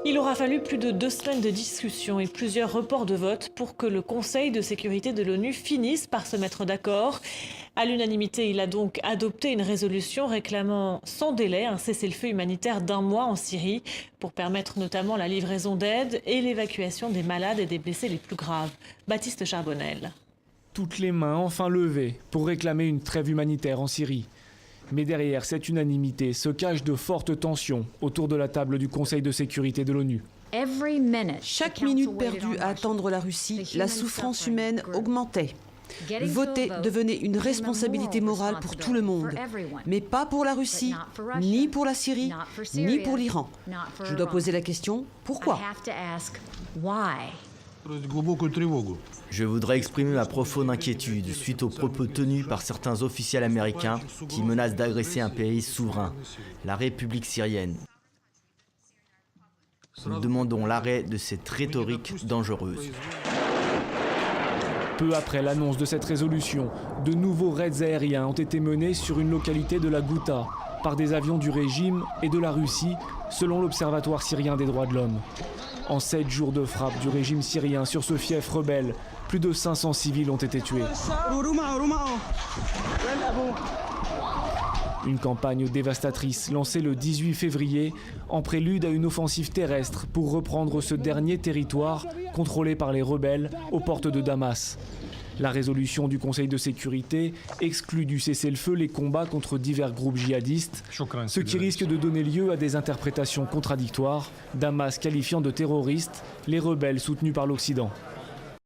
Il aura fallu plus de 2 semaines de discussion et plusieurs reports de vote pour que le Conseil de sécurité de l'ONU finisse par se mettre d'accord. À l'unanimité, il a donc adopté une résolution réclamant sans délai un cessez-le-feu humanitaire d'1 mois en Syrie pour permettre notamment la livraison d'aide et l'évacuation des malades et des blessés les plus graves. Baptiste Charbonnel. Toutes les mains enfin levées pour réclamer une trêve humanitaire en Syrie. Mais derrière cette unanimité se cachent de fortes tensions autour de la table du Conseil de sécurité de l'ONU. Chaque minute perdue à attendre la Russie, la souffrance humaine augmentait. Voter devenait une responsabilité morale pour tout le monde, mais pas pour la Russie, ni pour la Syrie, ni pour l'Iran. Je dois poser la question, pourquoi ? Je voudrais exprimer ma profonde inquiétude suite aux propos tenus par certains officiels américains qui menacent d'agresser un pays souverain, la République syrienne. Nous demandons l'arrêt de cette rhétorique dangereuse. Peu après l'annonce de cette résolution, de nouveaux raids aériens ont été menés sur une localité de la Ghouta par des avions du régime et de la Russie, selon l'Observatoire syrien des droits de l'homme. En 7 jours de frappe du régime syrien sur ce fief rebelle, plus de 500 civils ont été tués. Une campagne dévastatrice lancée le 18 février en prélude à une offensive terrestre pour reprendre ce dernier territoire contrôlé par les rebelles aux portes de Damas. La résolution du Conseil de sécurité exclut du cessez-le-feu les combats contre divers groupes djihadistes, ce qui risque de donner lieu à des interprétations contradictoires, Damas qualifiant de terroristes les rebelles soutenus par l'Occident.